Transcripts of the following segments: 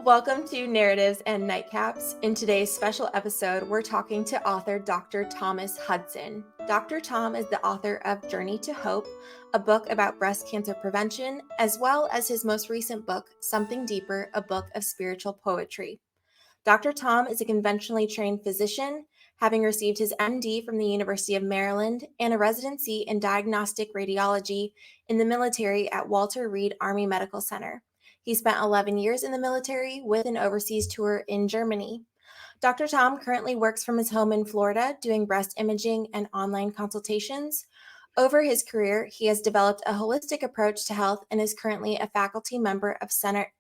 Welcome to Narratives and Nightcaps. In today's special episode, we're talking to author Dr. Thomas Hudson. Dr. Tom is the author of Journey to Hope, a book about breast cancer prevention, as well as his most recent book, Something Deeper, a book of spiritual poetry. Dr. Tom is a conventionally trained physician, having received his MD from the University of Maryland and a residency in diagnostic radiology in the military at Walter Reed Army Medical Center. He spent 11 years in the military with an overseas tour in Germany. Dr. Tom currently works from his home in Florida doing breast imaging and online consultations. Over his career, he has developed a holistic approach to health and is currently a faculty member of Center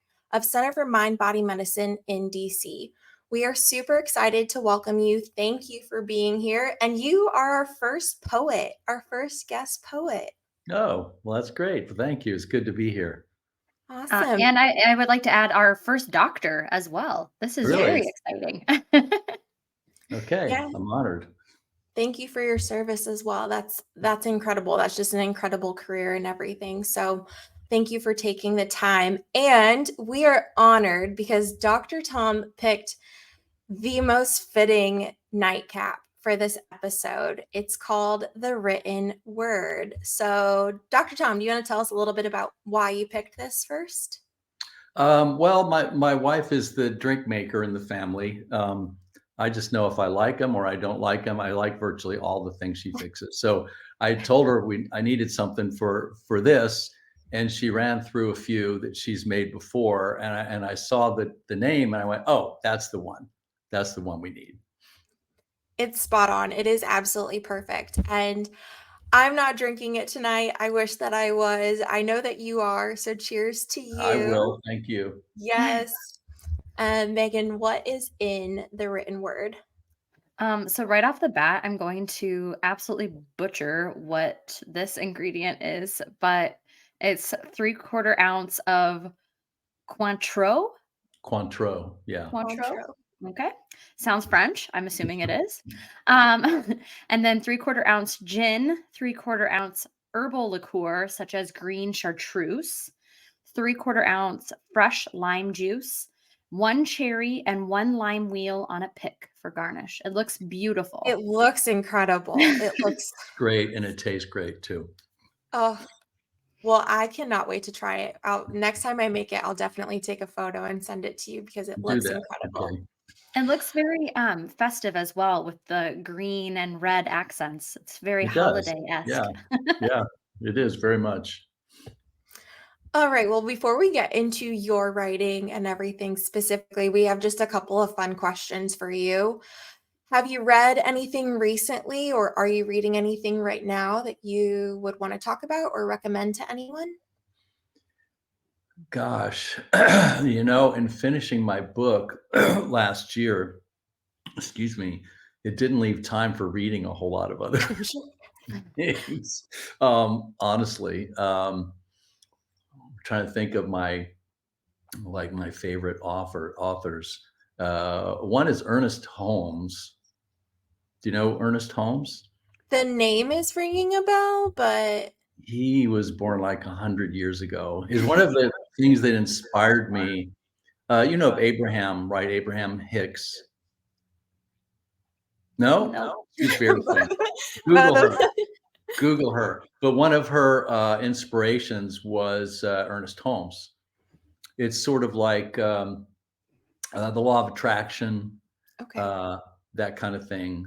for Mind-Body Medicine in DC. We are super excited to welcome you. Thank you for being here. And you are our first poet, our first guest poet. Oh, well, that's great. Well, thank you. It's good to be here. Awesome. And I would like to add our first doctor as well. This is Really? very exciting. Okay, Yeah. I'm honored. Thank you for your service as well. That's incredible. That's just an incredible career and everything. So thank you for taking the time. And we are honored because Dr. Tom picked the most fitting nightcap for this episode. It's called The Written Word. So Dr. Tom, do you want to tell us a little bit about why you picked this first? Well, my wife is the drink maker in the family. I just know if I like them or I don't like them. I like virtually all the things she fixes. So I told her I needed something for this, and she ran through a few that she's made before, and I saw the name, and I went, oh, that's the one. That's the one we need. It's spot on. It is absolutely perfect. And I'm not drinking it tonight. I wish that I was. I know that you are. So cheers to you. I will. Thank you. Yes. Megan, what is in the written word? So right off the bat, I'm going to absolutely butcher what this ingredient is, but it's 3/4 ounce of Cointreau. Cointreau. Yeah. Cointreau. Okay. Sounds French. I'm assuming it is. And then 3/4 ounce gin, 3/4 ounce herbal liqueur, such as green chartreuse, 3/4 ounce fresh lime juice, 1 cherry, and 1 lime wheel on a pick for garnish. It looks beautiful. It looks incredible. It looks Great, and it tastes great too. oh, well, I cannot wait to try it out. Next time I make it, I'll definitely take a photo and send it to you because it Do looks that. incredible. Okay. It looks very festive as well with the green and red accents. It's very It does. holiday-esque. Yeah. Yeah, it is very much. All right. Well, before we get into your writing and everything specifically, we have just a couple of fun questions for you. Have you read anything recently, or are you reading anything right now that you would want to talk about or recommend to anyone? Gosh, in finishing my book last year, excuse me, it didn't leave time for reading a whole lot of other things. Honestly, I'm trying to think of my favorite authors. One is Ernest Holmes. Do you know Ernest Holmes? The name is ringing a bell, but He was born like 100 years ago. Is one of the things that inspired me. You know of Abraham, right? Abraham Hicks. No? No. She's very famous. Google her. But one of her inspirations was Ernest Holmes. It's sort of like the law of attraction, okay. that kind of thing.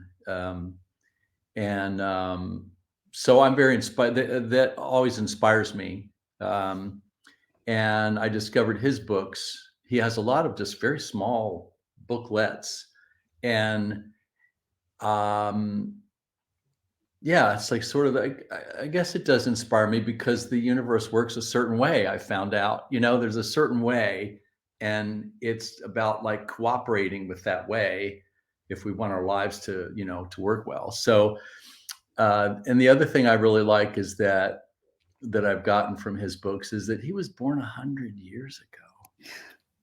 So I'm very inspired. That always inspires me. And I discovered his books. He has a lot of just very small booklets. And yeah, it's like sort of, I guess it does inspire me because the universe works a certain way. I found out, there's a certain way, and it's about like cooperating with that way if we want our lives to work well. So, and the other thing I really like is that I've gotten from his books is that he was born 100 years ago.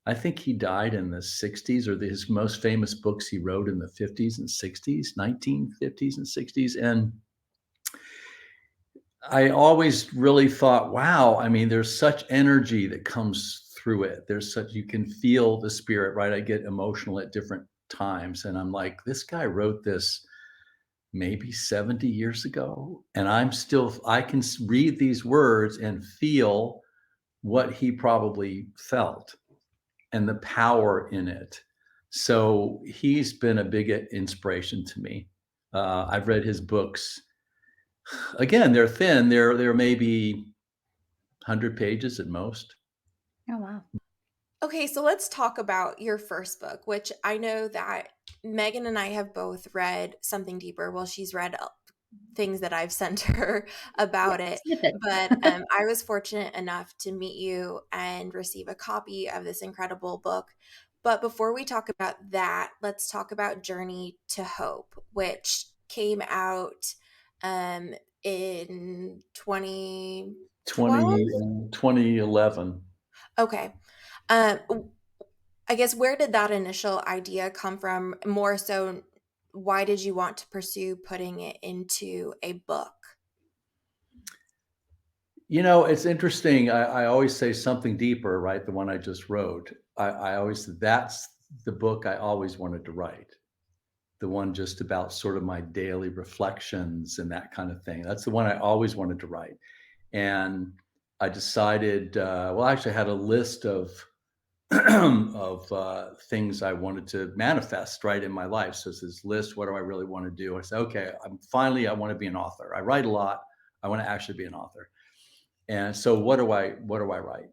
I think he died in the 60s, or his most famous books he wrote in the 50s and 60s, 1950s and 60s. And I always really thought, wow, I mean, there's such energy that comes through it. You can feel the spirit, right? I get emotional at different times. And I'm like, this guy wrote this maybe 70 years ago. And I can read these words and feel what he probably felt and the power in it. So he's been a big inspiration to me. I've read his books. Again, they're thin. They're maybe 100 pages at most. Oh, wow. Okay, so let's talk about your first book, which I know that Megan and I have both read Something Deeper. Well, she's read things that I've sent her about Yeah, it. snippets. But I was fortunate enough to meet you and receive a copy of this incredible book. But before we talk about that, let's talk about Journey to Hope, which came out in 2012. 2011. Okay. Um, I guess where did that initial idea come from? More so, why did you want to pursue putting it into a book? It's interesting. I always say Something Deeper, right? The one I just wrote. That's the book I always wanted to write. The one just about sort of my daily reflections and that kind of thing. That's the one I always wanted to write. And I decided, well, I actually had a list of things I wanted to manifest right in my life. So it's this list. What do I really want to do? I said, okay, I want to be an author. I write a lot. I want to actually be an author. And so what do I write?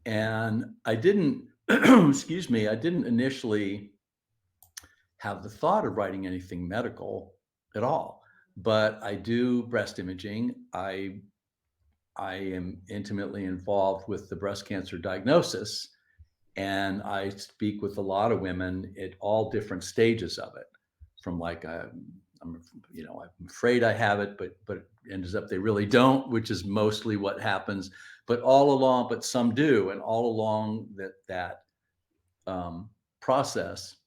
And I didn't, excuse me, I didn't initially have the thought of writing anything medical at all, but I do breast imaging. I am intimately involved with the breast cancer diagnosis, and I speak with a lot of women at all different stages of it, from like I'm afraid I have it, but it ends up they really don't, which is mostly what happens. But all along, but some do, and all along that process.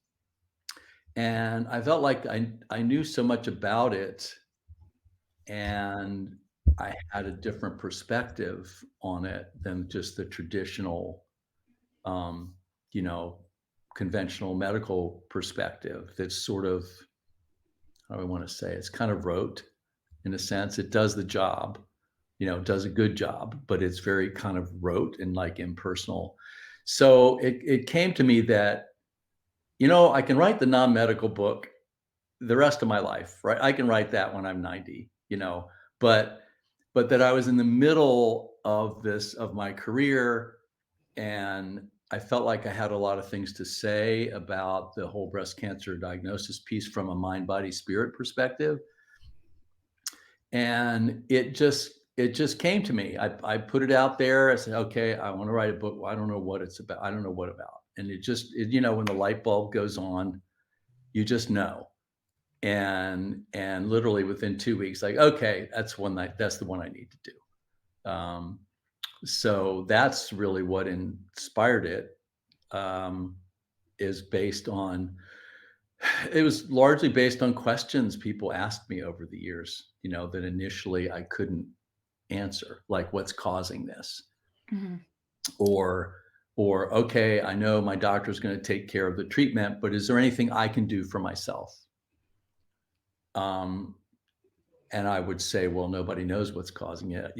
And I felt like I knew so much about it, and I had a different perspective on it than just the traditional, um, you know, conventional medical perspective. That's sort of, how do I want to say, it's kind of rote in a sense. It does the job, does a good job, but it's very kind of rote and like impersonal. So it came to me that, I can write the non-medical book the rest of my life, right? I can write that when I'm 90, but that I was in the middle of my career, and I felt like I had a lot of things to say about the whole breast cancer diagnosis piece from a mind, body, spirit perspective. And it just came to me. I put it out there. I said, okay, I want to write a book. Well, I don't know what it's about. I don't know what about. And when the light bulb goes on, you just know. And literally within 2 weeks, like, okay, that's the one I need to do. So that's really what inspired it. Is based on It was largely based on questions people asked me over the years, that initially I couldn't answer, like what's causing this, Mhm. or okay, I know my doctor's going to take care of the treatment, but is there anything I can do for myself? Um, and I would say, well, nobody knows what's causing it,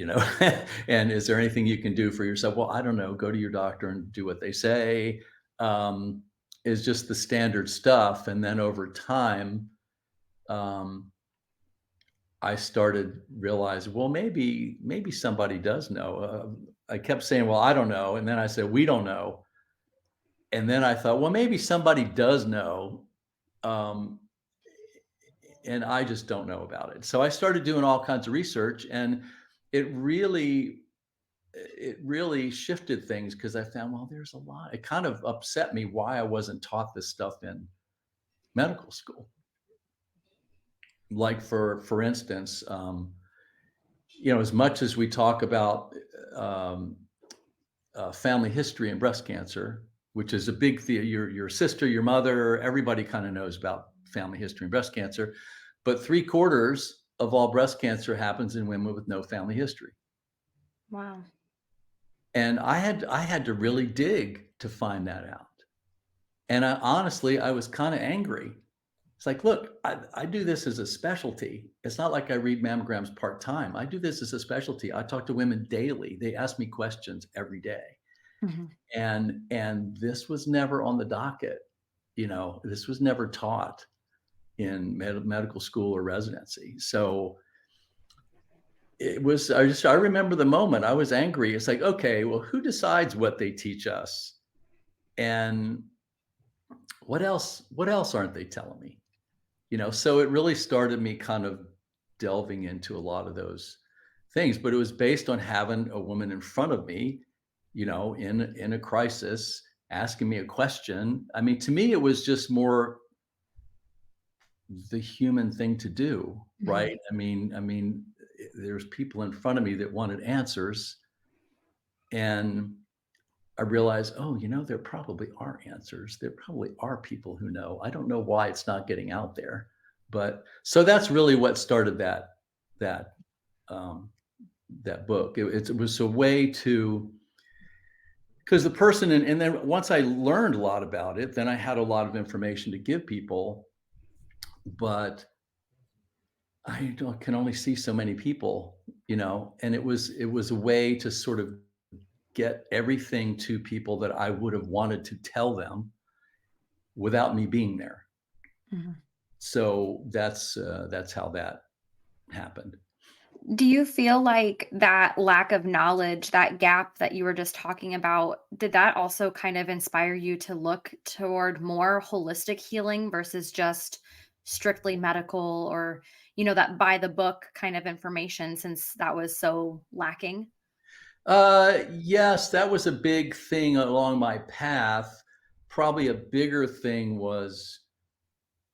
and is there anything you can do for yourself? Well, I don't know. Go to your doctor and do what they say. Is just the standard stuff. And then over time, um, I started realizing, well, maybe somebody does know. I kept saying, well, I don't know. And then I said, we don't know. And then I thought, well, maybe somebody does know. Um, and I just don't know about it. So I started doing all kinds of research, and it really shifted things, because I found, well, there's a lot. It kind of upset me why I wasn't taught this stuff in medical school. Like for instance, as much as we talk about um, family history and breast cancer, which is a big thing, your sister, your mother, everybody kind of knows about family history and breast cancer, but 3/4 of all breast cancer happens in women with no family history. Wow. And I had to really dig to find that out. And I was kind of angry. It's like, look, I do this as a specialty. It's not like I read mammograms part time. I do this as a specialty. I talk to women daily. They ask me questions every day. Mhm. And this was never on the docket. This was never taught in medical school or residency. So I remember the moment I was angry. It's like, okay, well, who decides what they teach us? And what else aren't they telling me? So it really started me kind of delving into a lot of those things, but it was based on having a woman in front of me, in a crisis, asking me a question. I mean, to me, it was just more the human thing to do, Mhm. right? There's people in front of me that wanted answers, and I realized, oh, there probably are answers. There probably are people who know. I don't know why it's not getting out there, but so that's really what started that um, that book. It was a way to, because the person, and then once I learned a lot about it, then I had a lot of information to give people, but can only see so many people, and it was a way to sort of get everything to people that I would have wanted to tell them without me being there. Mhm. So that's how that happened. Do you feel like that lack of knowledge, that gap that you were just talking about, did that also kind of inspire you to look toward more holistic healing versus just strictly medical or, that by the book kind of information since that was so lacking? Yes, that was a big thing along my path. Probably a bigger thing was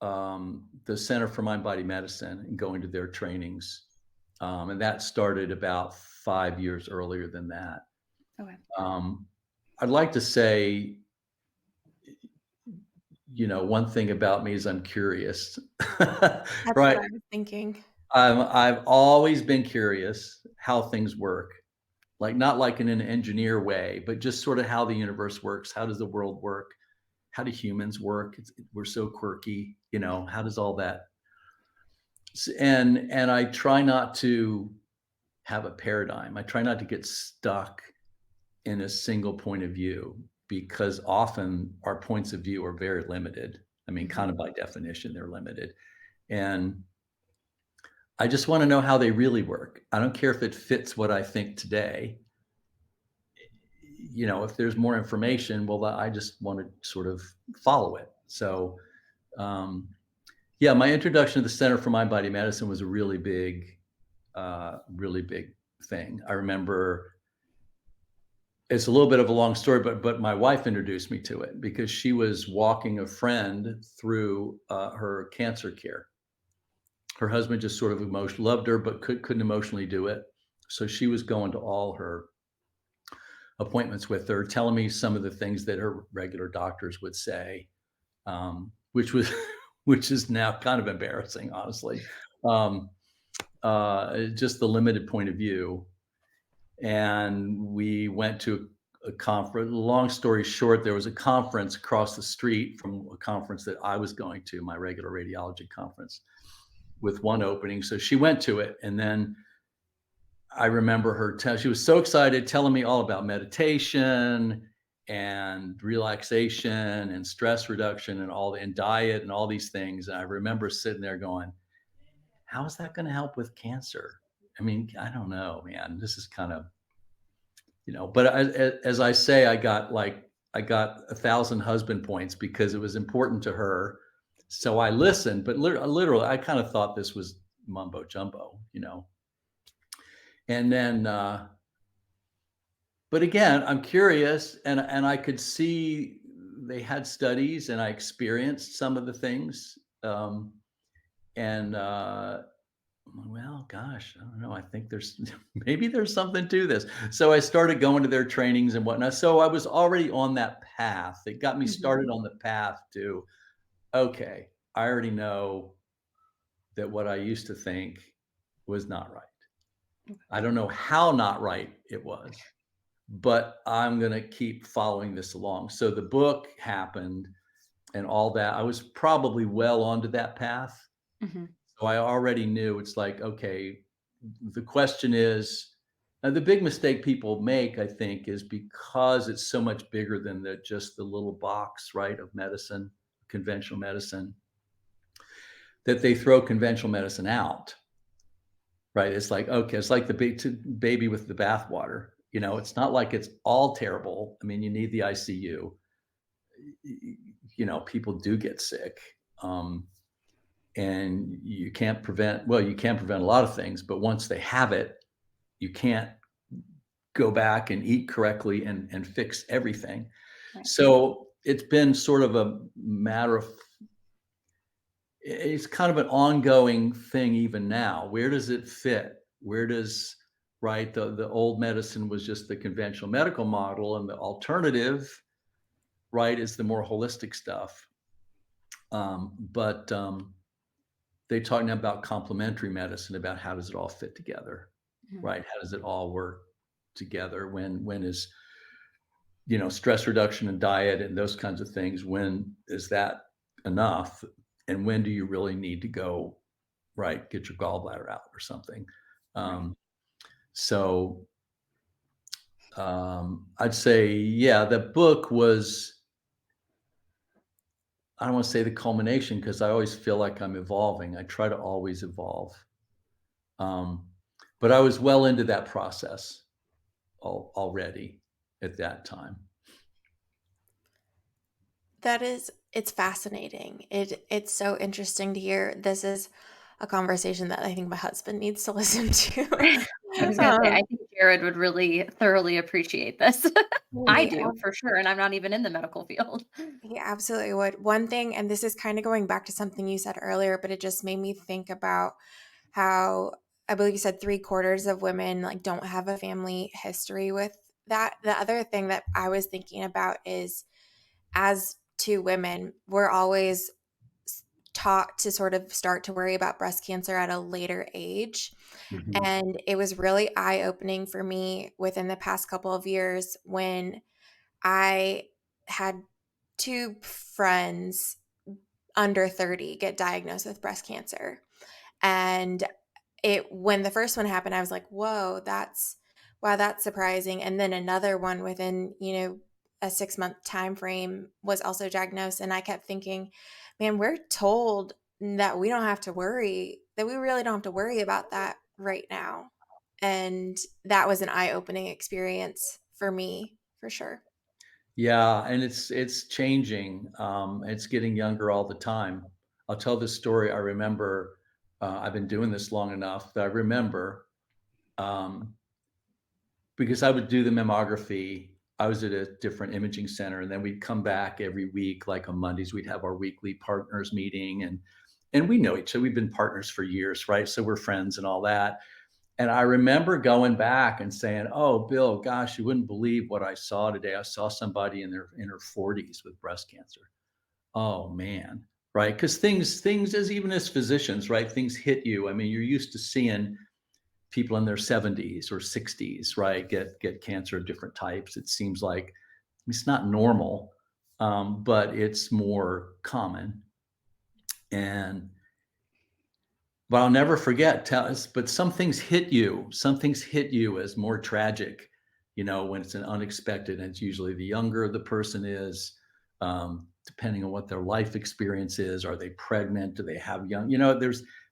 the Center for Mind Body Medicine and going to their trainings. And that started about 5 years earlier than that. Okay. Um, I'd like to say, one thing about me is I'm curious, That's what right? I was thinking. I've always been curious how things work, like not like in an engineer way, but just sort of how the universe works. How does the world work? How do humans work? We're so quirky, how does all that? And I try not to have a paradigm. I try not to get stuck in a single point of view because often our points of view are very limited. I mean, Mhm. kind of by definition, they're limited. And I just want to know how they really work. I don't care if it fits what I think today. If there's more information, well, I just want to sort of follow it. So, um, yeah, my introduction to the Center for Mind Body Medicine was a really big thing. I remember it's a little bit of a long story, but my wife introduced me to it because she was walking a friend through her cancer care. Her husband just sort of loved her, but couldn't emotionally do it. So she was going to all her appointments with her, telling me some of the things that her regular doctors would say, which was which is now kind of embarrassing, honestly. Um, just the limited point of view. And we went to a conference. Long story short, there was a conference across the street from a conference that I was going to, my regular radiology conference, with one opening. So she went to it, and then I remember she was so excited telling me all about meditation and relaxation and stress reduction and diet and all these things. And I remember sitting there going, how is that going to help with cancer? I mean, I don't know, man. This is kind of, but as I say, I got 1,000 husband points because it was important to her. So I listened, but literally, I kind of thought this was mumbo jumbo. And then, but again, I'm curious, and I could see they had studies, and I experienced some of the things, and well, gosh, I don't know. I think there's maybe there's something to this. So I started going to their trainings and whatnot. So I was already on that path. It got me Mhm. started on the path to, okay, I already know that what I used to think was not right. I don't know how not right it was. but I'm going to keep following this along. So the book happened and all that. I was probably well onto that path. Hmm. So I already knew it's like, okay, the question is, the big mistake people make, I think, is because it's so much bigger than just the little box, right, of medicine, conventional medicine, that they throw conventional medicine out, right? It's like, okay, it's like the baby with the bathwater. It's not like it's all terrible. I mean, you need the ICU. People do get sick. And you can't prevent, well, you can prevent a lot of things, but once they have it, you can't go back and eat correctly and fix everything. Right. So it's been sort of a matter of, it's kind of an ongoing thing even now. Where does it fit? Where does, right, the old medicine was just the conventional medical model, and the alternative, right, is the more holistic stuff. But they talk now about complementary medicine, about how does it all fit together, Mhm. right? How does it all work together? When is, stress reduction and diet and those kinds of things, when is that enough? And when do you really need to go, right, get your gallbladder out or something? Right. Um, so I'd say, yeah, the book was, I don't want to say the culmination, because I always feel like I'm evolving. I try to always evolve. Um, but I was well into that process already at that time. It's fascinating. It's so interesting to hear. This is a conversation that I think my husband needs to listen to. I was gonna say, I Um, think Jared would really thoroughly appreciate this. I he do for sure, and I'm not even in the medical field. he absolutely would. One thing, and this is kind of going back to something you said earlier, but it just made me think about how I believe you said 3/4 of women like don't have a family history with that. The other thing that I was thinking about is as two women, we're always taught to sort of start to worry about breast cancer at a later age. Mhm. And it was really eye opening for me within the past couple of years when I had two friends under 30 get diagnosed with breast cancer. And it when the first one happened, I was like, "Whoa, that's wow, that's surprising." And then another one within, a 6-month time frame was also diagnosed, and I kept thinking, "Man, we're told that we don't have to worry, that we really don't have to worry about that right now." And that was an eye-opening experience for me, for sure. Yeah, and it's changing. It's getting younger all the time. I'll tell this story. I remember, I've been doing this long enough that I remember, um, because I would do the mammography. I was at a different imaging center, and then we'd come back every week, like on Mondays, we'd have our weekly partners meeting, and we know each other. We've been partners for years, right? So we're friends and all that. And I remember going back and saying, "Oh, Bill, gosh, you wouldn't believe what I saw today. I saw somebody in her 40s with breast cancer." Oh man, right? Because things as even as physicians, right? Things hit you. I mean, you're used to seeing people in their 70s or 60s, right? Get cancer of different types. It seems like it's not normal, but it's more common. And but I'll never forget. But some things hit you. Some things hit you as more tragic, when it's an unexpected. And it's usually the younger the person is, depending on what their life experience is. Are they pregnant? Do they have young?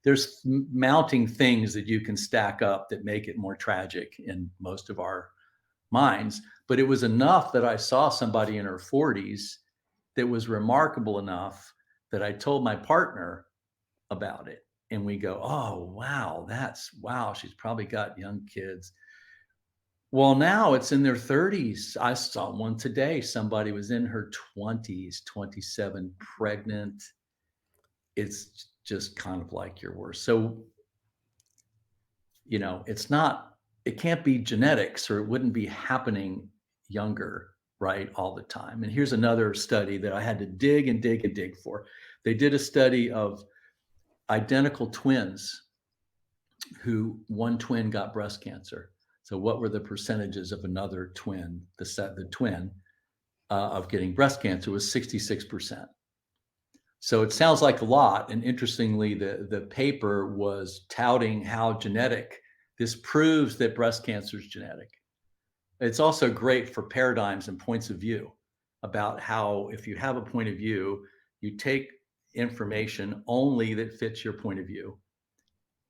There's mounting things that you can stack up that make it more tragic in most of our minds. But it was enough that I saw somebody in her 40s that was remarkable enough that I told my partner about it. And we go, "Oh, wow, wow, she's probably got young kids." Well, now it's in their 30s. I saw one today. Somebody was in her 20s, 27, pregnant. It's just kind of like your worst. So, it can't be genetics, or it wouldn't be happening younger, right, all the time. And here's another study that I had to dig and dig and dig for. They did a study of identical twins who one twin got breast cancer. So what were the percentages of another twin, the twin of getting breast cancer was 66%. So it sounds like a lot. And interestingly, the paper was touting how genetic this proves that breast cancer is genetic. It's also great for paradigms and points of view about how if you have a point of view, you take information only that fits your point of view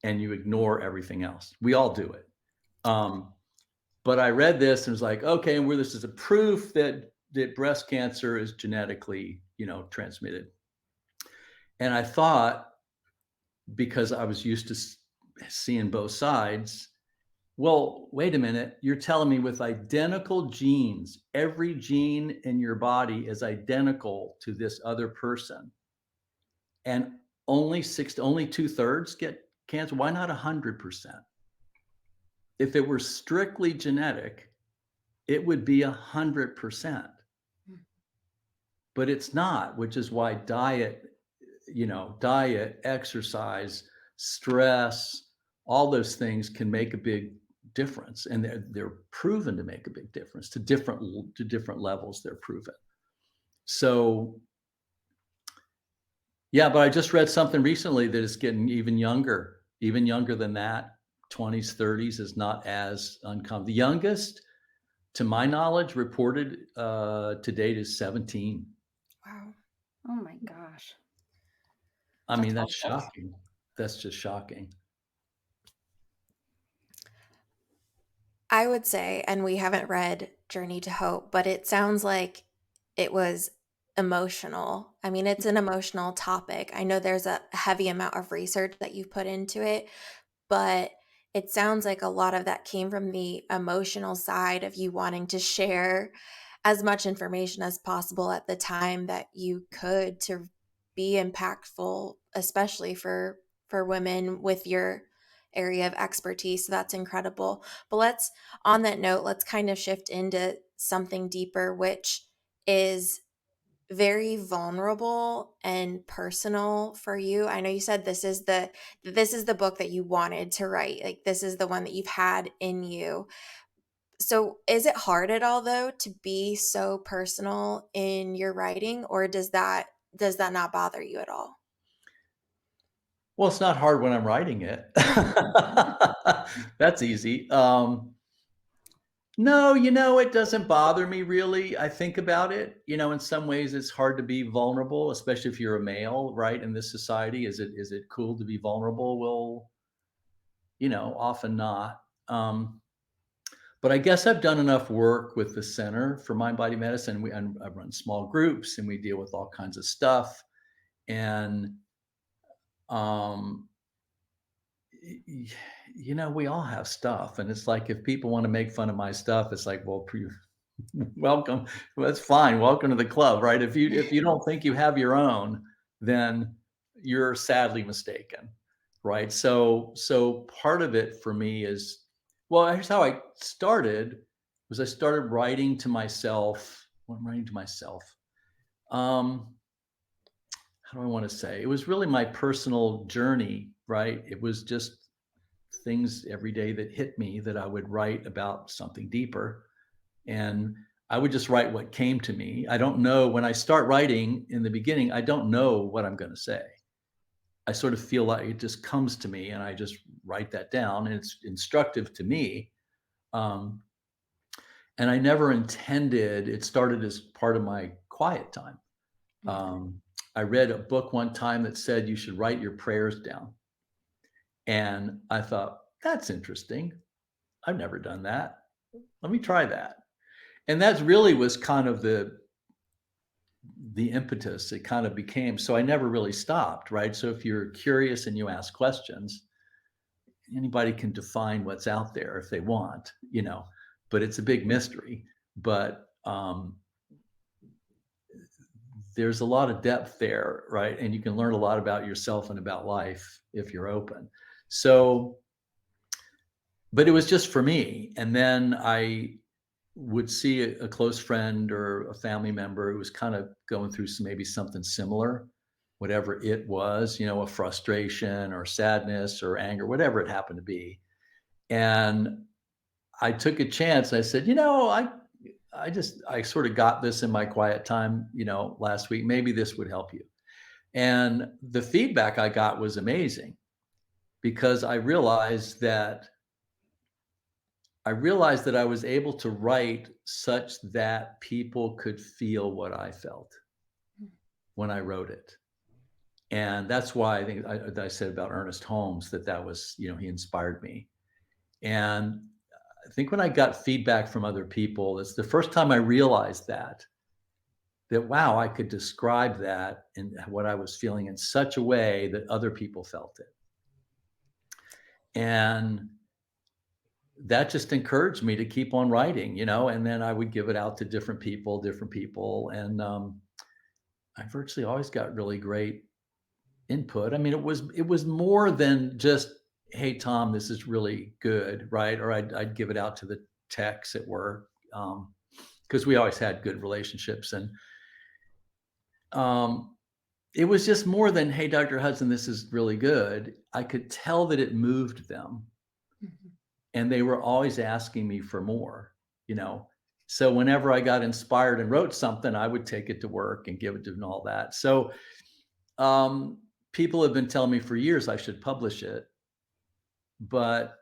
and you ignore everything else. We all do it. But I read this and was like, okay, and where this is a proof that breast cancer is genetically, transmitted. And I thought, because I was used to seeing both sides, well, wait a minute. You're telling me with identical genes, every gene in your body is identical to this other person, and only 2/3 get cancer. Why not 100%? If it were strictly genetic, it would be 100%. But it's not, which is why diet, exercise, stress, all those things can make a big difference, and they're proven to make a big difference to different levels. They're proven. So, yeah, but I just read something recently that is getting even younger than that. 20s, 30s is not as uncommon. The youngest, to my knowledge, reported to date is 17. Wow. Oh my gosh. I mean, That's that's awful. shocking. That's just shocking. I would say, and we haven't read Journey to Hope, but it sounds like it was emotional. I mean, it's an emotional topic. I know there's a heavy amount of research that you've put into it, but it sounds like a lot of that came from the emotional side of you wanting to share as much information as possible at the time that you could to be impactful, especially for women with your area of expertise. So that's incredible. But on that note, let's kind of shift into something deeper, which is very vulnerable and personal for you. I know you said this is the book that you wanted to write. Like, this is the one that you've had in you. So is it hard at all, though, to be so personal in your writing, or does that not bother you at all? Well, it's not hard when I'm writing it. That's easy. No, it doesn't bother me really. I think about it. In some ways it's hard to be vulnerable, especially if you're a male, right? In this society, is it cool to be vulnerable? Well, often not. But I guess I've done enough work with the Center for Mind Body Medicine. And I run small groups and we deal with all kinds of stuff. And um we all have stuff, and it's like if people want to make fun of my stuff, it's like, well, welcome. Well, that's fine. Welcome to the club, right? If you don't think you have your own, then you're sadly mistaken, right? So part of it for me is, well, here's how I started. Was I started writing to myself. Well, I'm writing to myself. How do I want to say? It was really my personal journey, right? It was just things every day that hit me that I would write about something deeper. And I would just write what came to me. I don't know when I start writing in the beginning, I don't know what I'm going to say. I sort of feel like it just comes to me and I just write that down and it's instructive to me. Um, and I never intended, it started as part of my quiet time. Um, I read a book one time that said you should write your prayers down. And I thought, that's interesting. I've never done that. Let me try that. And that really was kind of the impetus. It kind of became, so I never really stopped, right? So if you're curious and you ask questions, anybody can define what's out there if they want, but it's a big mystery. But there's a lot of depth there, right? And you can learn a lot about yourself and about life if you're open. So, but it was just for me. And then I would see a close friend or a family member who was kind of going through maybe something similar, whatever it was, a frustration or sadness or anger, whatever it happened to be. And I took a chance. I said, I sort of got this in my quiet time, last week. Maybe this would help you. And the feedback I got was amazing because I realized that I was able to write such that people could feel what I felt when I wrote it. And that's why I think I said about Ernest Holmes that was, he inspired me. And I think when I got feedback from other people, it's the first time I realized that wow, I could describe that and what I was feeling in such a way that other people felt it. And that just encouraged me to keep on writing, and then I would give it out to different people. And I virtually always got really great input. I mean, it was more than just, "Hey, Tom, this is really good," right? Or I'd give it out to the techs at work, because we always had good relationships. And um, it was just more than, "Hey, Dr. Hudson, this is really good." I could tell that it moved them, Mhm. and they were always asking me for more, you know? So whenever I got inspired and wrote something, I would take it to work and give it to them and all that. So, um, people have been telling me for years I should publish it, but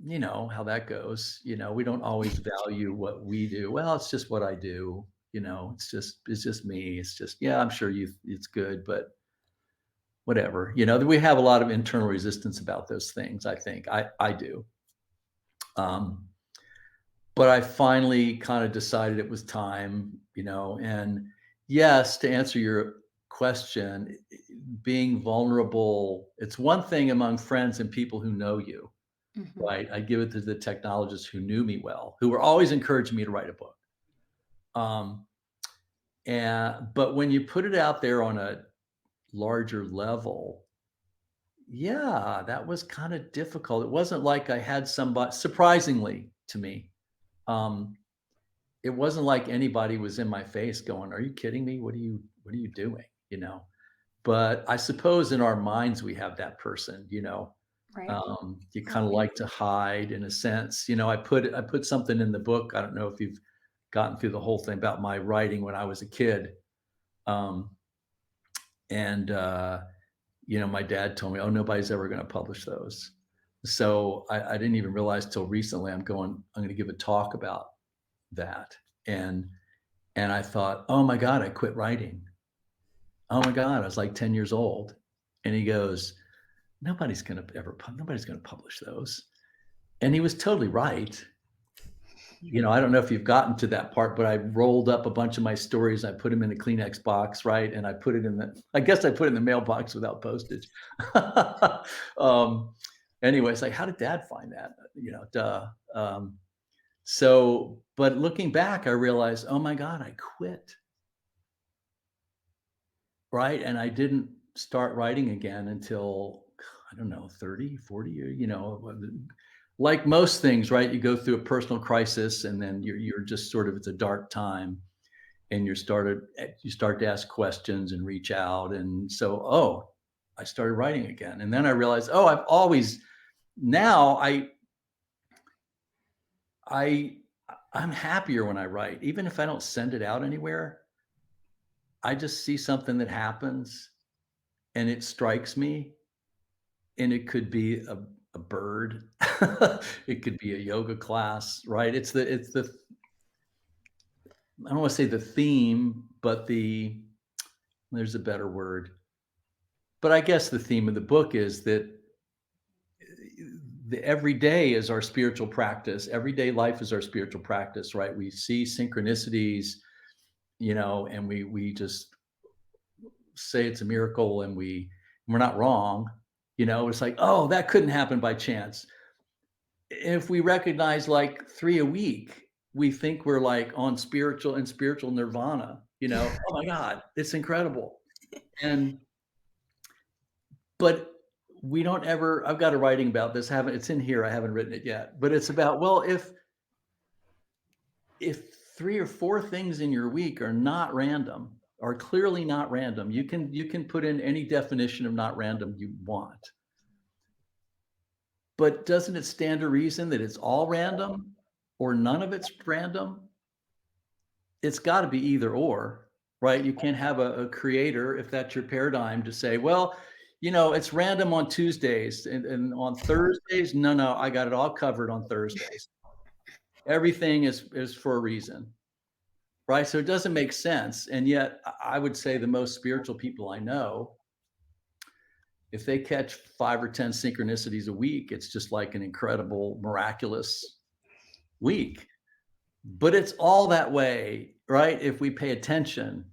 you know how that goes. We don't always value what we do. Well, it's just what I do. It's just me. It's just, yeah, I'm sure it's good, but whatever. We have a lot of internal resistance about those things. I think I do. Um, but I finally kind of decided it was time. And yes, to answer your question, being vulnerable, it's one thing among friends and people who know you. Mhm. Right, I give it to the technologists who knew me well, who were always encouraging me to write a book. Um, but when you put it out there on a larger level, yeah, that was kinda difficult. It wasn't like I had somebody, surprisingly to me, um, it wasn't like anybody was in my face going, "Are you kidding me? What are you doing?" You know? But I suppose in our minds, we have that person, Right. you Oh, kind of yeah. like to hide in a sense. I put something in the book. I don't know if you've gotten through the whole thing about my writing when I was a kid. Um, and my dad told me, "Oh, nobody's ever going to publish those." So I didn't even realize till recently I'm going to give a talk about that. And and I thought, "Oh my God, I quit writing. Oh my God, I was like 10 years old." And he goes, nobody's going to publish those." And he was totally right. I don't know if you've gotten to that part, but I rolled up a bunch of my stories. I put them in a Kleenex box, right? And I guess I put it in the mailbox without postage. um, anyway, it's like, how did dad find that? Duh. But looking back, I realized, oh my God, I quit. Right. And I didn't start writing again until, I don't know, 30, 40 or, like most things, right? You go through a personal crisis and then you're just sort of, it's a dark time and you start to ask questions and reach out. And so, I started writing again. And then I realized, I've always, now I, I'm happier when I write, even if I don't send it out anywhere. I just see something that happens and it strikes me. And it could be a bird. It could be a yoga class, right? It's the I don't wanna say the theme, but there's a better word. But I guess the theme of the book is that the every day is our spiritual practice. Everyday life is our spiritual practice, right? We see synchronicities, and we just say it's a miracle, and we're not wrong. It's like, "Oh, that couldn't happen by chance." If we recognize like 3 a week, we think we're like on spiritual nirvana, "Oh my god, it's incredible." And but we don't ever, I've got a writing about this, haven't it's in here, I haven't written it yet, but it's about, well, if 3 or 4 things in your week are not random, are clearly not random, you can put in any definition of not random you want. but doesn't it stand to reason that it's all random or none of it's random? It's got to be either or, right? You can't have a creator, if that's your paradigm, to say, well, it's random on Tuesdays and on Thursdays. No, no, I got it all covered on Thursdays. Everything is for a reason, right? So it doesn't make sense. And yet I would say the most spiritual people I know, if they catch 5 or 10 synchronicities a week, it's just like an incredible, miraculous week. But it's all that way, right? If we pay attention,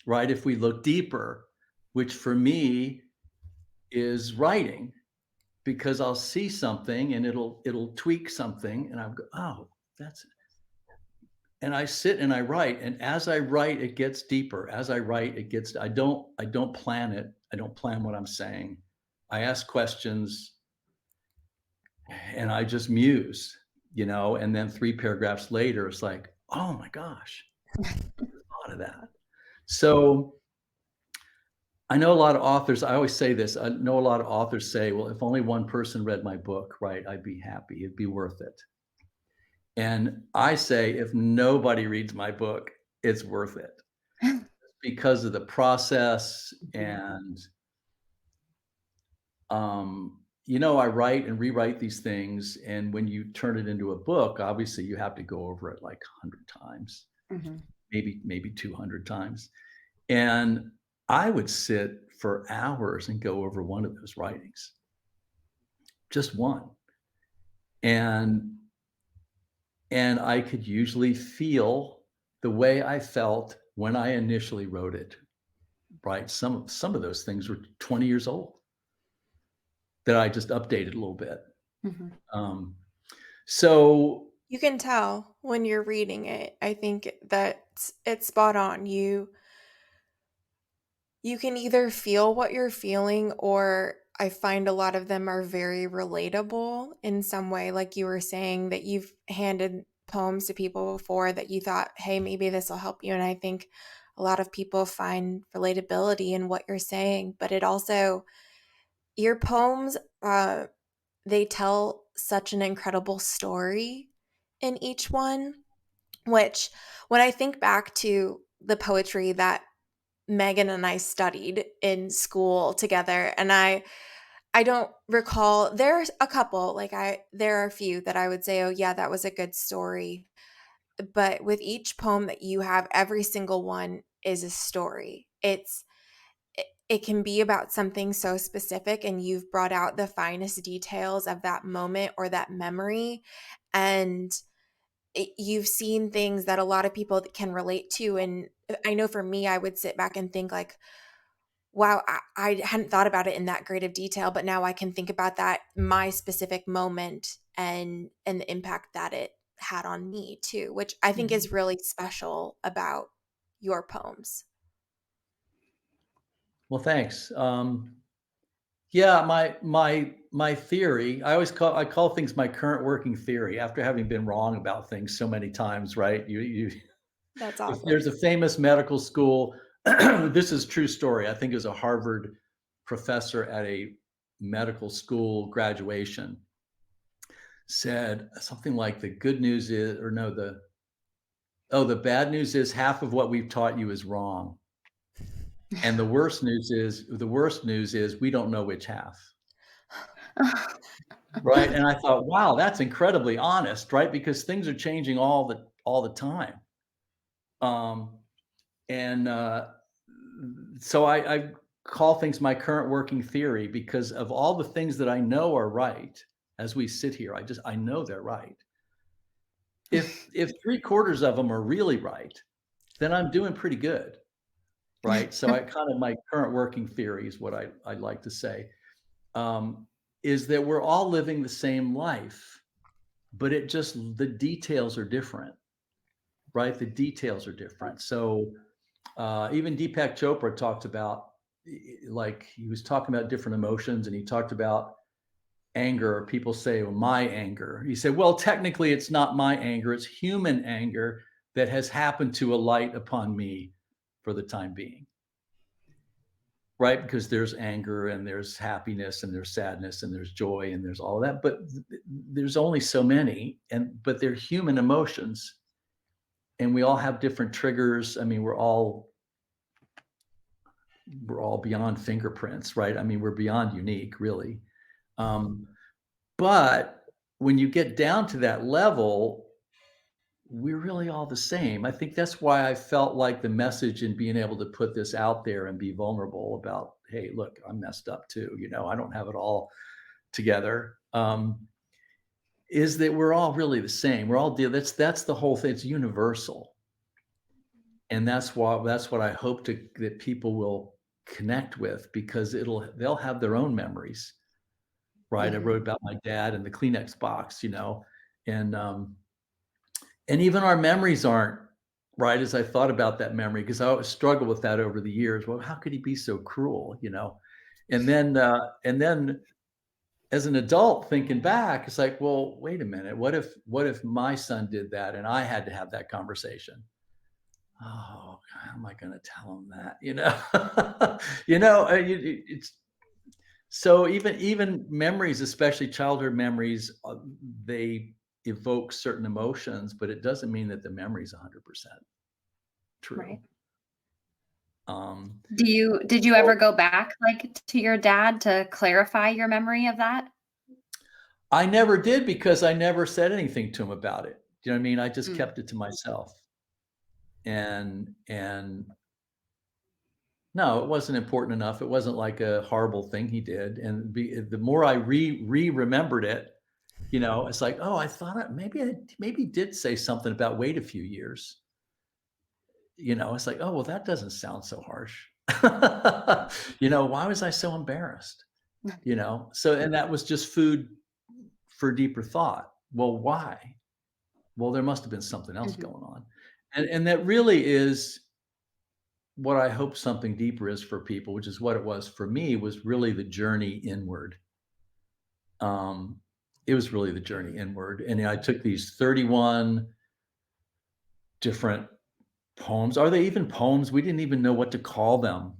right? If we look deeper, which for me is writing, because I'll see something and it'll tweak something and I'll go, oh, that's it. And I sit and I write, and as I write, it gets deeper. As I write, I don't plan it. I don't plan what I'm saying. I ask questions and I just muse, and then 3 paragraphs later, it's like, oh my gosh, I thought of that. So I know a lot of authors, I always say this, I know a lot of authors say, well, if only one person read my book, right, I'd be happy. It'd be worth it. And I say, if nobody reads my book, it's worth it because of the process. And, I write and rewrite these things. And when you turn it into a book, obviously you have to go over it like 100 times, Mm-hmm. maybe 200 times. And I would sit for hours and go over one of those writings, just one. And I could usually feel the way I felt when I initially wrote it, right? Some of those things were 20 years old that I just updated a little bit. Mm-hmm. So You can tell when you're reading it. I think that it's spot on. You can either feel what you're feeling, or I find a lot of them are very relatable in some way. Like you were saying that you've handed poems to people before that you thought, hey, maybe this will help you. And I think a lot of people find relatability in what you're saying, but it also, your poems, they tell such an incredible story in each one, which when I think back to the poetry that Megan and I studied in school together, and I don't recall, there's a couple, there are a few that I would say, oh yeah, that was a good story. But with each poem that you have, every single one is a story. It can be about something so specific, and you've brought out the finest details of that moment or that memory, and you've seen things that a lot of people can relate to. And I know for me, I would sit back and think like, wow, I hadn't thought about it in that great of detail, but now I can think about that, my specific moment, and the impact that it had on me too, which I think is really special about your poems. well, thanks. Yeah, my theory, I call things my current working theory after having been wrong about things so many times, right? You That's if awesome. there's a famous medical school, this is true story. I think it was a Harvard professor at a medical school graduation said something like the good news is, or no, the bad news is half of what we've taught you is wrong. And the worst news is we don't know which half. Right. And I thought, wow, that's incredibly honest, right? Because things are changing all the time. And so I call things my current working theory because of all the things that I know are right as we sit here. I know they're right. If 3/4 of them are really right, then I'm doing pretty good. Right. So my current working theory is what I'd like to say, is that we're all living the same life, but the details are different, right? The details are different. So even Deepak Chopra talked about, like, he was talking about different emotions, and he talked about anger. People say, well, my anger. He said, well, technically it's not my anger, it's human anger that has happened to alight upon me for the time being. right? Because there's anger and there's happiness and there's sadness and there's joy and there's all of that. But there's only so many, but they're human emotions, and we all have different triggers. I mean, we're all beyond fingerprints, right? I mean, we're beyond unique, really. Um, but when you get down to that level, we're really all the same. I think that's why I felt like the message in being able to put this out there and be vulnerable about, hey, look, I'm messed up too. I don't have it all together. Is that we're all really the same. We're all that's the whole thing. It's universal, and that's what I hope that people will connect with, because they'll have their own memories, right? I Mhm. wrote about my dad and the Kleenex box, and and even our memories aren't right. As I thought about that memory, because I always struggled with that over the years. Well, how could he be so cruel, and then as an adult thinking back, it's like, well, wait a minute. What if my son did that and I had to have that conversation? Oh, how am I going to tell him that? It's so even memories, especially childhood memories, they evoke certain emotions, but it doesn't mean that the memory is 100% true. Right. Um, Did you ever go back, like, to your dad to clarify your memory of that? I never did, because I never said anything to him about it. Do you know what I mean? I just Mm, kept it to myself. And no, it wasn't important enough. It wasn't like a horrible thing he did. And the more I remembered it, it's like, oh, I thought maybe did say something about wait a few years. It's like, oh, well, that doesn't sound so harsh. Why was I so embarrassed? So, and that was just food for deeper thought. Well, why? Well, there must have been something else mhm, going on. And that really is what I hope something deeper is for people, which is what it was for me, was really the journey inward. Um, it was really the journey inward. And I took these 31 different poems. Are they even poems? We didn't even know what to call them,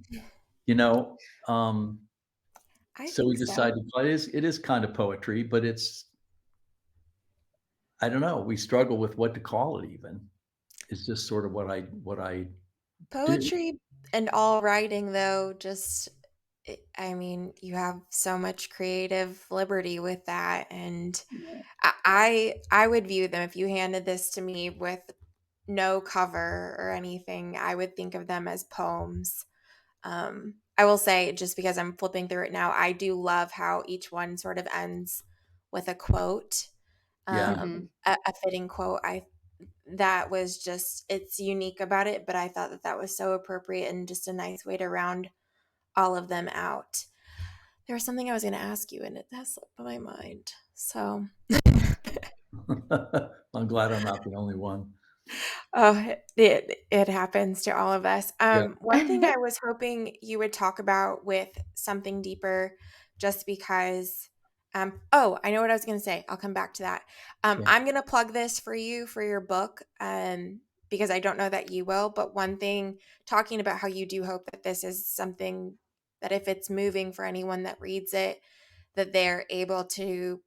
you know? Um, I so we think so. decided, well, it is kind of poetry, but I don't know. We struggle with what to call it even. It's just sort of what I do. Poetry and all writing, though, just, I mean, you have so much creative liberty with that. And right, I would view them, if you handed this to me with no cover or anything, I would think of them as poems. I will say, just because I'm flipping through it now, I do love how each one sort of ends with a quote, Yeah. mhm. a fitting quote. That was just, it's unique about it, but I thought that that was so appropriate and just a nice way to round all of them out. There was something I was going to ask you, and it has slipped my mind. So, I'm glad I'm not the only one. oh, it happens to all of us. Yeah. One thing I was hoping you would talk about with something deeper, just because. Oh, I know what I was going to say. I'll come back to that. Yeah. I'm going to plug this for you for your book, because I don't know that you will. But one thing, talking about how you do hope that this is something that, if it's moving for anyone that reads it, that they're able to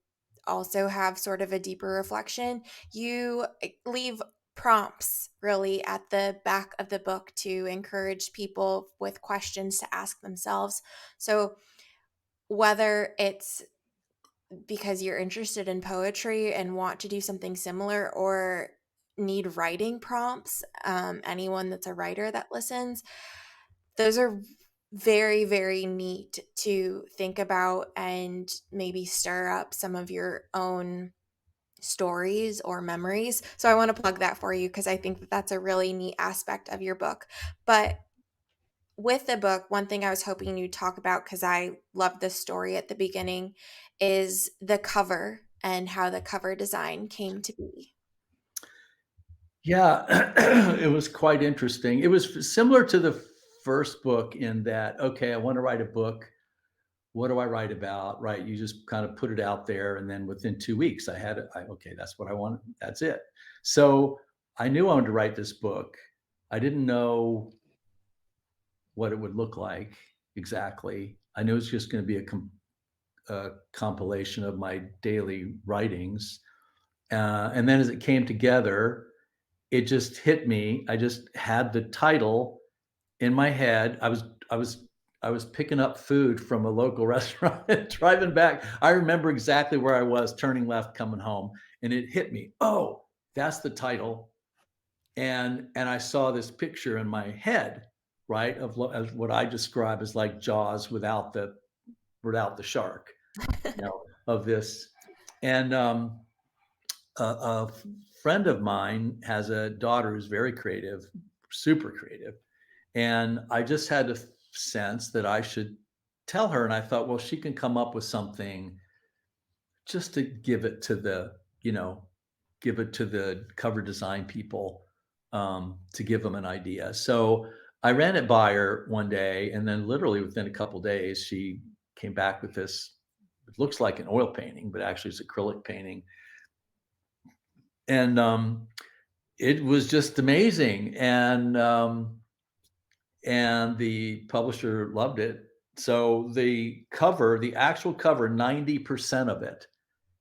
also have sort of a deeper reflection. You leave prompts really at the back of the book to encourage people with questions to ask themselves. So, whether it's because you're interested in poetry and want to do something similar, or need writing prompts, anyone that's a writer that listens, those are very, very neat to think about and maybe stir up some of your own stories or memories. So I want to plug that for you, because I think that that's a really neat aspect of your book. But with the book, one thing I was hoping you'd talk about, because I love the story at the beginning, is the cover and how the cover design came to be. Yeah, it was quite interesting. It was similar to the first book in that, okay, I want to write a book. What do I write about? Right. You just kind of put it out there. And then within 2 weeks, I had it. Okay, that's what I want. That's it. So I knew I wanted to write this book. I didn't know what it would look like. exactly. I knew it was just going to be a compilation of my daily writings. And then as it came together, it just hit me. I just had the title in my head. I was picking up food from a local restaurant and driving back. I remember exactly where I was turning left coming home, and it hit me. Oh, that's the title. And I saw this picture in my head, right, of what I describe as like Jaws without the shark, of this. And a friend of mine has a daughter who's very creative, super creative, and I just had a sense that I should tell her. And I thought, well, she can come up with something just to give it to the cover design people, to give them an idea. So I ran it by her one day, and then literally within a couple days, she came back with this. It looks like an oil painting, but actually it's acrylic painting, and it was just amazing. And the publisher loved it. So the actual cover, 90% of it,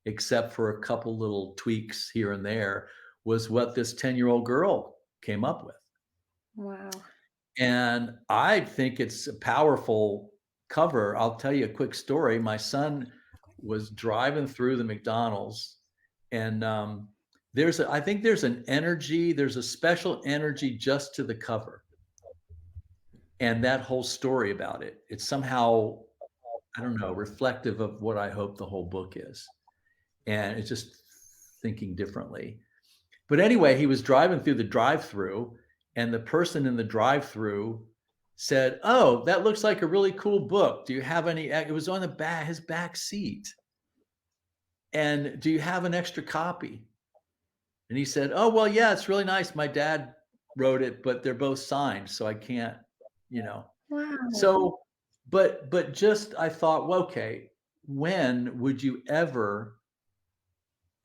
except for a couple little tweaks here and there, was what this 10-year-old girl came up with. Wow. And I think it's a powerful cover. I'll tell you a quick story. My son was driving through the McDonald's, and I think there's an energy, there's a special energy just to the cover and that whole story about it. It's somehow, I don't know, reflective of what I hope the whole book is. And it's just thinking differently. But anyway, he was driving through the drive-through, and the person in the drive-through said, "Oh, that looks like a really cool book. Do you have any?" It was on his back seat. And do you have an extra copy? And he said, "Oh, well, yeah, it's really nice. My dad wrote it, but they're both signed, so I can't, you know." Wow. So, but just I thought, well, okay, when would you ever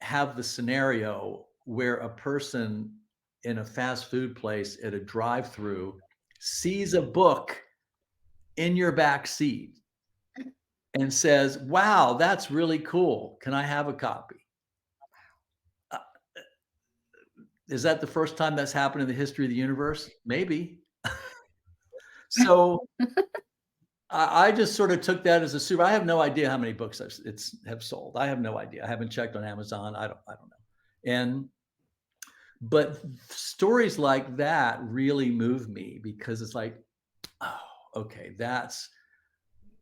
have the scenario where a person in a fast food place at a drive-through sees a book in your back seat and says, "Wow, that's really cool. Can I have a copy?" Uh, is that the first time that's happened in the history of the universe? Maybe. So I just sort of took that as a super. I have no idea how many books have sold. I have no idea. I haven't checked on Amazon. I don't know. And but stories like that really move me because it's like, oh, okay, that's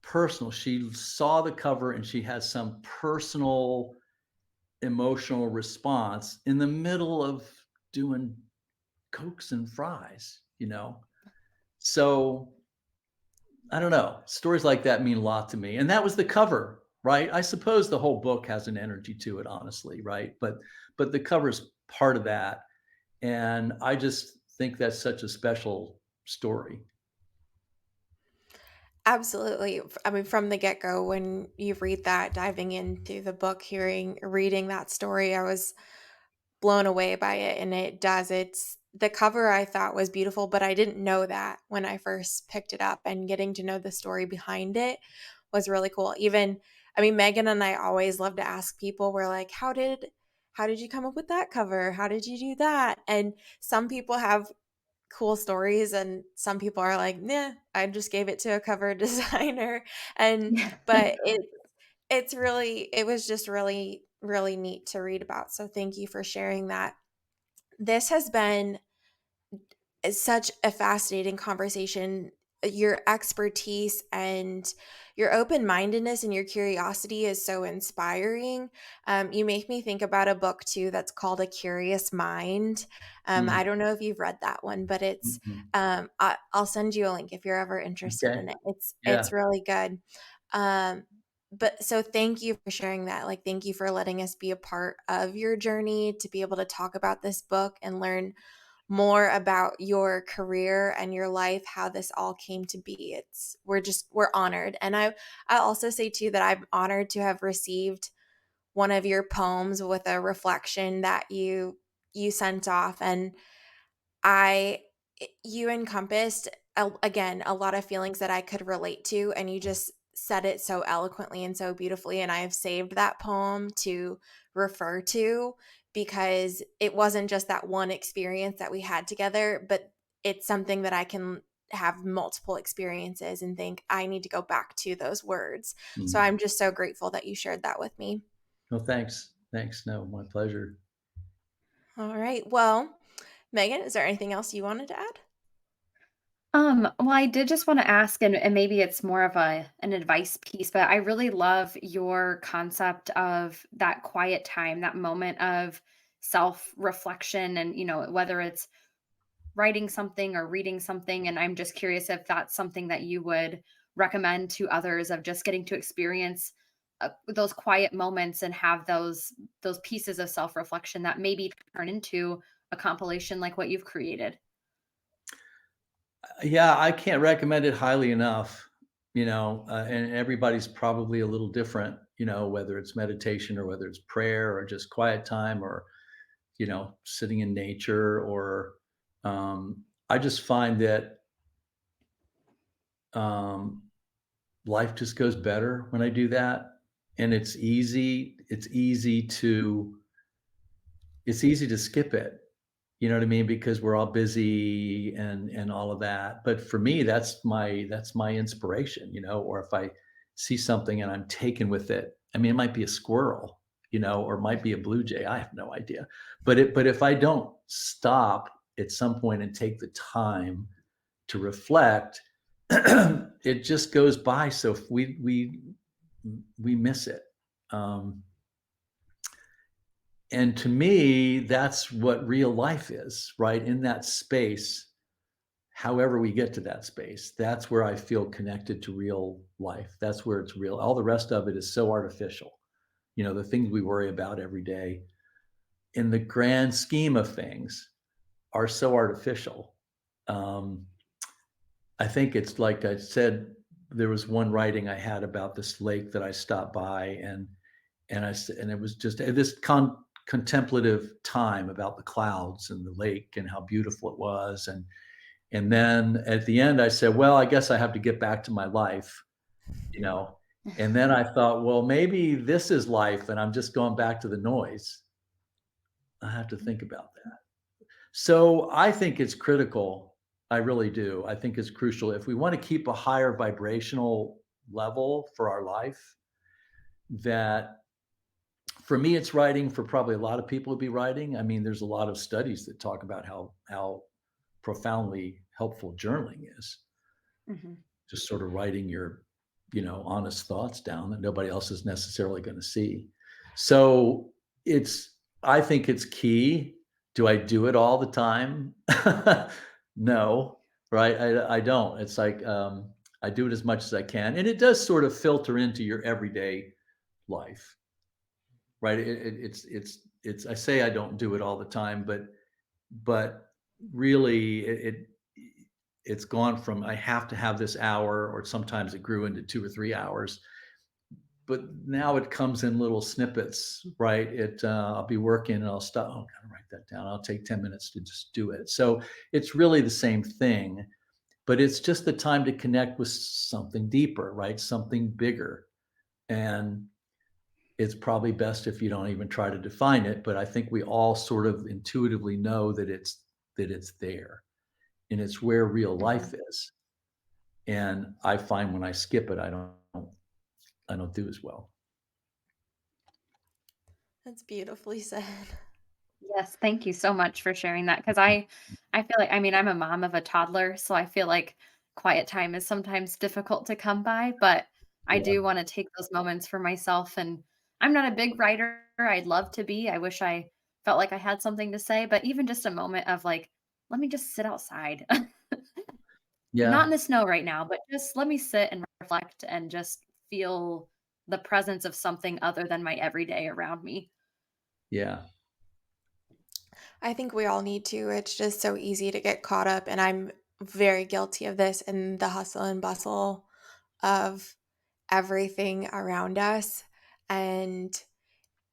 personal. She saw the cover and she has some personal emotional response in the middle of doing cokes and fries. So I don't know. Stories like that mean a lot to me. And that was the cover, right? I suppose the whole book has an energy to it, honestly, right? But the cover is part of that. And I just think that's such a special story. Absolutely. I mean, from the get go, when you read that, diving into the book, reading that story, I was blown away by it. And it's the cover I thought was beautiful, but I didn't know that when I first picked it up, and getting to know the story behind it was really cool. Even, I mean, Megan and I always love to ask people, we're like, how did you come up with that cover? How did you do that? And some people have cool stories, and some people are like, nah, I just gave it to a cover designer. And Yeah. but it was just really, really neat to read about. So thank you for sharing that. This has been such a fascinating conversation. Your expertise and your open mindedness and your curiosity is so inspiring. You make me think about a book too that's called A Curious Mind. Mm, I don't know if you've read that one, but mhm. I'll send you a link if you're ever interested Okay. in it. Yeah. It's really good. Um, but so thank you for sharing that. Like, thank you for letting us be a part of your journey to be able to talk about this book and learn more about your career and your life, how this all came to be. We're honored. And I also say too that I'm honored to have received one of your poems with a reflection that you sent off. And I you encompassed again, a lot of feelings that I could relate to, and you just said it so eloquently and so beautifully, and I have saved that poem to refer to because it wasn't just that one experience that we had together, but it's something that I can have multiple experiences and think I need to go back to those words. So Mm. I'm just so grateful that you shared that with me. Well, thanks. Thanks. No, my pleasure. All right. Well, Megan, is there anything else you wanted to add? Well, I did just want to ask, and maybe it's more of an advice piece, but I really love your concept of that quiet time, that moment of self-reflection, and whether it's writing something or reading something. And I'm just curious if that's something that you would recommend to others, of just getting to experience those quiet moments and have those pieces of self-reflection that maybe turn into a compilation like what you've created. Yeah, I can't recommend it highly enough, and everybody's probably a little different, whether it's meditation or whether it's prayer or just quiet time or, sitting in nature or, I just find that, um, life just goes better when I do that. And it's easy to skip it. You know what I mean? Because we're all busy and all of that. But for me, that's my inspiration, or if I see something and I'm taken with it. I mean, it might be a squirrel, or it might be a blue jay. I have no idea. But if I don't stop at some point and take the time to reflect, it just goes by. So if we miss it. Um, and to me, that's what real life is, right? In that space, however we get to that space, that's where I feel connected to real life. That's where it's real. All the rest of it is so artificial. The things we worry about every day in the grand scheme of things are so artificial. Um, I think it's like I said, there was one writing I had about this lake that I stopped by, and it was just this contemplative time about the clouds and the lake and how beautiful it was, and then at the end I said, well, I guess I have to get back to my life, you know. And then I thought, well, maybe this is life, and I'm just going back to the noise. I have to think about that. So I think it's critical. I really do. I think it's crucial if we want to keep a higher vibrational level for our life. That for me, it's writing. For probably a lot of people, it'd be writing. I mean, there's a lot of studies that talk about how profoundly helpful journaling is. Mhm. Just sort of writing your, honest thoughts down that nobody else is necessarily going to see. So I think it's key. Do I do it all the time? No, right? I don't. It's like, I do it as much as I can. And it does sort of filter into your everyday life, right? I say I don't do it all the time, but really it's gone from I have to have this hour, or sometimes it grew into 2 or 3 hours. But now it comes in little snippets, right? I'll be working and I'll stop. Oh, gotta write that down. I'll take 10 minutes to just do it. So it's really the same thing, but it's just the time to connect with something deeper, right? Something bigger. And it's probably best if you don't even try to define it, but I think we all sort of intuitively know that it's there, and it's where real Mhm. life is. And I find when I skip it, I don't do as well. That's beautifully said. Yes, thank you so much for sharing that, because I feel like, I mean, I'm a mom of a toddler, so I feel like quiet time is sometimes difficult to come by, but I Yeah, do wanna take those moments for myself. And I'm not a big writer, I'd love to be. I wish I felt like I had something to say, but even just a moment of like, let me just sit outside. Not yeah, in the snow right now, but just let me sit and reflect and just feel the presence of something other than my everyday around me. yeah, I think we all need to. It's just so easy to get caught up, and I'm very guilty of this in the hustle and bustle of everything around us. And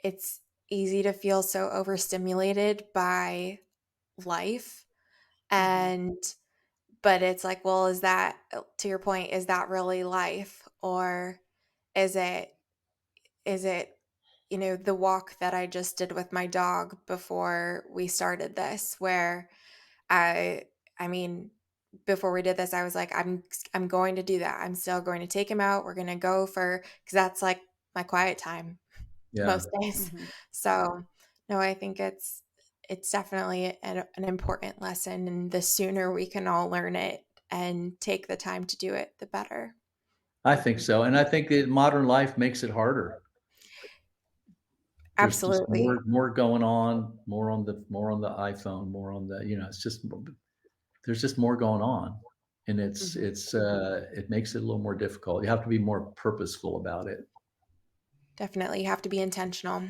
it's easy to feel so overstimulated by life Mhm. and but it's like, well, is that, to your point, is that really life? Or is it, the walk that I just did with my dog before we started this, where I I mean, before we did this, I was like, I'm going to do that. I'm still going to take him out. We're going to go because that's like my quiet time Yeah. most days. Mhm. So, no, I think it's definitely an important lesson, and the sooner we can all learn it and take the time to do it, the better. I think so, and I think that modern life makes it harder. There's just Absolutely. more going on, more on the iPhone, more on the it's just there's just more going on, and Mhm. it makes it a little more difficult. You have to be more purposeful about it. Definitely, you have to be intentional.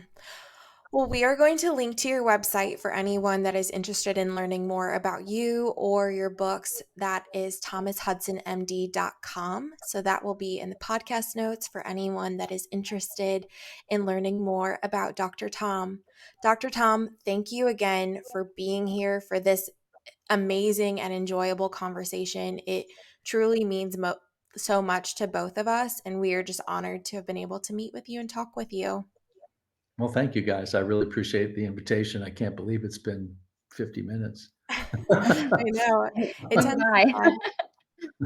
Well, we are going to link to your website for anyone that is interested in learning more about you or your books. That is thomashudsonmd.com. So that will be in the podcast notes for anyone that is interested in learning more about Dr. Tom. Dr. Tom, thank you again for being here for this amazing and enjoyable conversation. It truly means so much to both of us, and we are just honored to have been able to meet with you and talk with you. Well, thank you guys. I really appreciate the invitation. I can't believe it's been 50 minutes. I know. It It flew tends to by.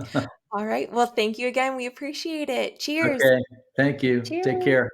fly. All right. Well, thank you again. We appreciate it. Cheers. Okay. Thank you. Take Cheers. care.